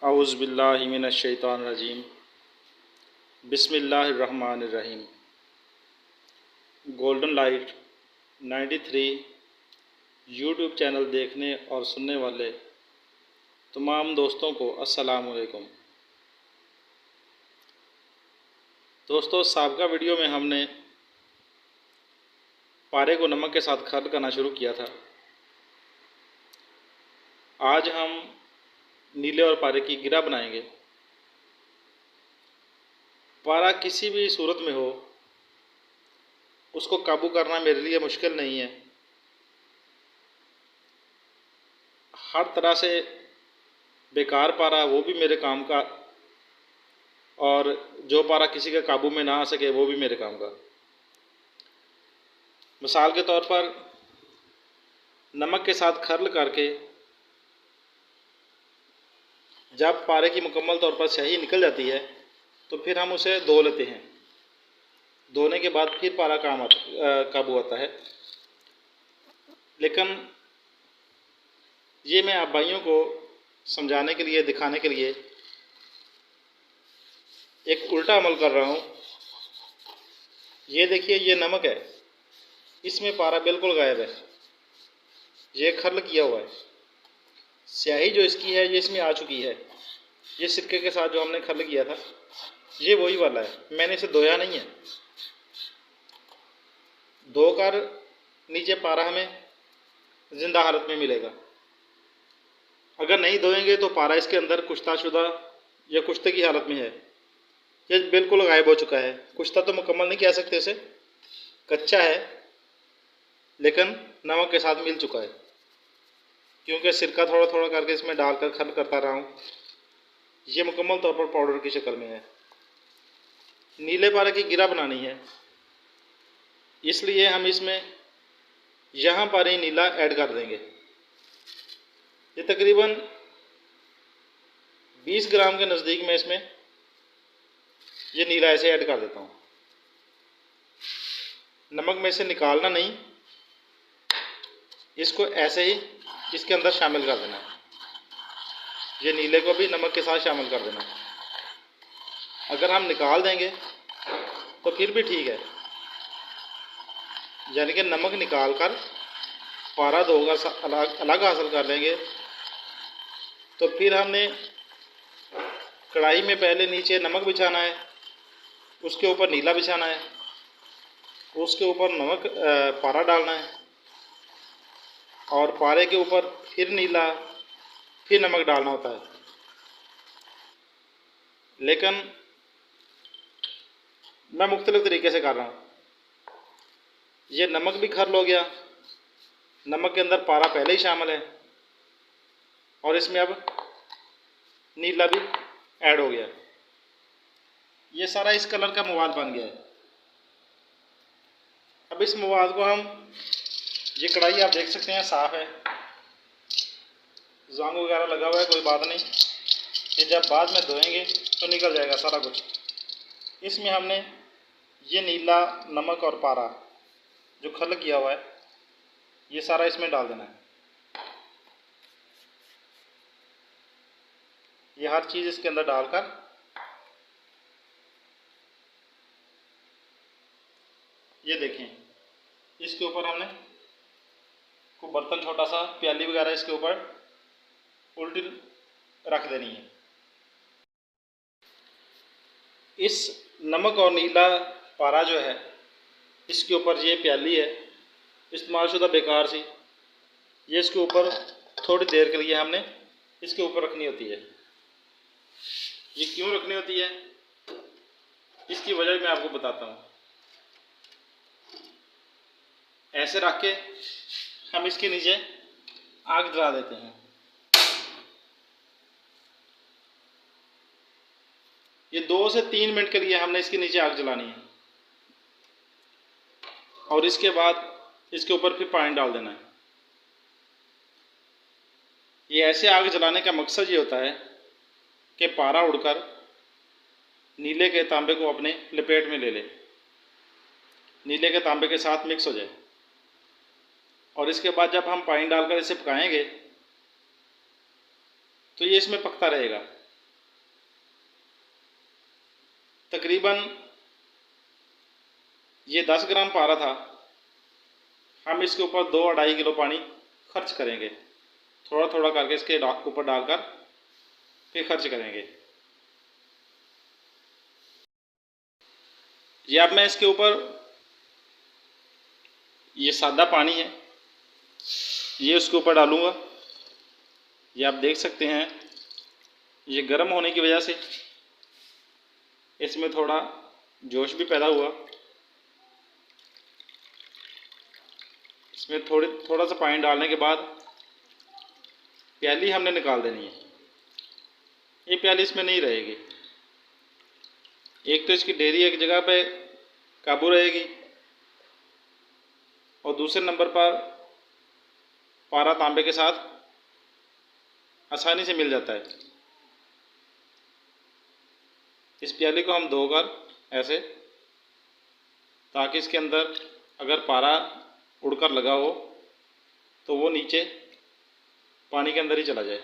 औज़ुबिल्लाहि मिनश्शैतानिर्रजीम बिस्मिल्लाहिर्रहमानिर्रहीम। Golden light 93 YouTube channel देखने और सुनने वाले तमाम दोस्तों को अस्सलामु अलैकुम। दोस्तों, साबिक़ा वीडियो में हमने पारे को नमक के साथ खर्ल करना शुरू किया था। आज हम नीले और पारे की गिरा बनाएंगे। पारा किसी भी सूरत में हो, उसको काबू करना मेरे लिए मुश्किल नहीं है। हर तरह से बेकार पारा वो भी मेरे काम का, और जो पारा किसी के काबू में ना आ सके वो भी मेरे काम का। मिसाल के तौर पर नमक के साथ खर्ल करके जब पारे की मुकम्मल तौर पर स्याही निकल जाती है तो फिर हम उसे धो लेते हैं। धोने के बाद फिर पारा काबू आता है। लेकिन ये मैं आप भाइयों को समझाने के लिए, दिखाने के लिए एक उल्टा अमल कर रहा हूँ। ये देखिए, ये नमक है, इसमें पारा बिल्कुल गायब है। ये खर्ल किया हुआ है। स्याही जो इसकी है ये इसमें आ चुकी है। ये सिरके के साथ जो हमने खर्ल किया था ये वही वाला है। मैंने इसे धोया नहीं है। धोकर नीचे पारा हमें जिंदा हालत में मिलेगा। अगर नहीं धोएंगे तो पारा इसके अंदर कुश्ताशुदा या कुश्ते की हालत में है। ये बिल्कुल गायब हो चुका है। कुश्ता तो मुकम्मल नहीं कह सकते इसे, कच्चा है, लेकिन नमक के साथ मिल चुका है, क्योंकि सिरका थोड़ा थोड़ा करके इसमें डालकर खर्ल करता रहा हूँ। ये मुकम्मल तौर पर पाउडर की शक्ल में है। नीले पारे की गिरा बनानी है, इसलिए हम इसमें यहाँ पर ही नीला ऐड कर देंगे। ये तकरीबन 20 ग्राम के नज़दीक में इसमें ये नीला ऐसे ऐड कर देता हूँ। नमक में से निकालना नहीं, इसको ऐसे ही इसके अंदर शामिल कर देना है। ये नीले को भी नमक के साथ शामिल कर देना है। अगर हम निकाल देंगे तो फिर भी ठीक है, यानी कि नमक निकाल कर पारा धोकर अलग हासिल कर लेंगे। तो फिर हमने कढ़ाई में पहले नीचे नमक बिछाना है, उसके ऊपर नीला बिछाना है, उसके ऊपर नमक पारा डालना है, और पारे के ऊपर फिर नीला, फिर नमक डालना होता है। लेकिन मैं मुख्तलिफ तरीके से कर रहा हूँ। ये नमक भी खर्ल हो गया, नमक के अंदर पारा पहले ही शामिल है, और इसमें अब नीला भी ऐड हो गया। ये सारा इस कलर का मवाद बन गया है। अब इस मवाद को हम, ये कढ़ाई आप देख सकते हैं साफ़ है, ज़ंग वगैरह लगा हुआ है, कोई बात नहीं। ये जब बाद में धोएंगे तो निकल जाएगा सारा कुछ। इसमें हमने ये नीला, नमक और पारा जो खर्ल किया हुआ है ये सारा इसमें डाल देना है। ये हर चीज़ इसके अंदर डालकर ये देखें, इसके ऊपर हमने को बर्तन, छोटा सा प्याली वगैरह इसके ऊपर उल्टी रख देनी है। इस नमक और नीला पारा जो है, इसके ऊपर ये प्याली है इस्तेमाल शुदा बेकार सी, ये इसके ऊपर थोड़ी देर के लिए हमने इसके ऊपर रखनी होती है। ये क्यों रखनी होती है, इसकी वजह मैं आपको बताता हूँ। ऐसे रख के हम इसके नीचे आग जला देते हैं। ये 2 से 3 मिनट के लिए हमने इसके नीचे आग जलानी है, और इसके बाद इसके ऊपर फिर पानी डाल देना है। ये ऐसे आग जलाने का मकसद ये होता है कि पारा उड़कर नीले के तांबे को अपने लपेट में ले ले, नीले के तांबे के साथ मिक्स हो जाए, और इसके बाद जब हम पानी डालकर इसे पकाएंगे तो ये इसमें पकता रहेगा। तकरीबन ये 10 ग्राम पारा था, हम इसके ऊपर 2-2.5 किलो पानी खर्च करेंगे। थोड़ा थोड़ा करके इसके ऊपर डालकर फिर खर्च करेंगे। ये अब मैं इसके ऊपर, ये सादा पानी है, ये उसके ऊपर डालूँगा। ये आप देख सकते हैं, ये गर्म होने की वजह से इसमें थोड़ा जोश भी पैदा हुआ। इसमें थोड़ा सा पानी डालने के बाद प्याली हमने निकाल देनी है। ये प्याली इसमें नहीं रहेगी। एक तो इसकी डेयरी एक जगह पे काबू रहेगी, और दूसरे नंबर पर पारा तांबे के साथ आसानी से मिल जाता है। इस प्याली को हम धोकर ऐसे, ताकि इसके अंदर अगर पारा उड़कर लगा हो तो वो नीचे पानी के अंदर ही चला जाए।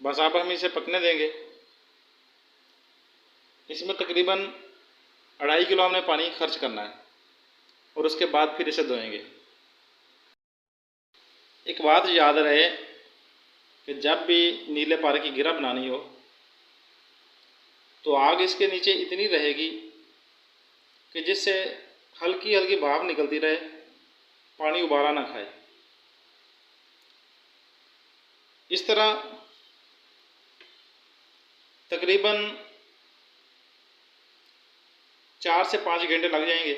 बस अब हम इसे पकने देंगे। इसमें तकरीबन 2.5 किलो हमने पानी खर्च करना है, और उसके बाद फिर इसे धोएंगे। एक बात याद रहे कि जब भी नीले पारे की गिरा बनानी हो तो आग इसके नीचे इतनी रहेगी कि जिससे हल्की हल्की भाप निकलती रहे, पानी उबाला ना खाए। इस तरह तकरीबन 4 से 5 घंटे लग जाएंगे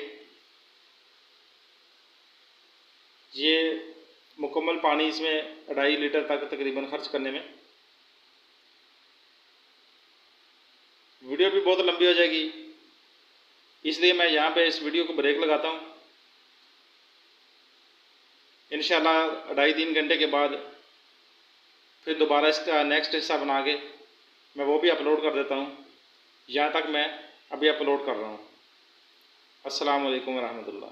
ये मुकम्मल पानी इसमें 2.5 लीटर तक तकरीबन खर्च करने में। वीडियो भी बहुत लंबी हो जाएगी, इसलिए मैं यहाँ पे इस वीडियो को ब्रेक लगाता हूँ। इंशाल्लाह 2.5-3 घंटे के बाद फिर दोबारा इसका नेक्स्ट हिस्सा बना के मैं वो भी अपलोड कर देता हूँ। यहाँ तक मैं अभी अपलोड कर रहा हूँ। अस्सलाम वालेकुम रहमतुल्लाह।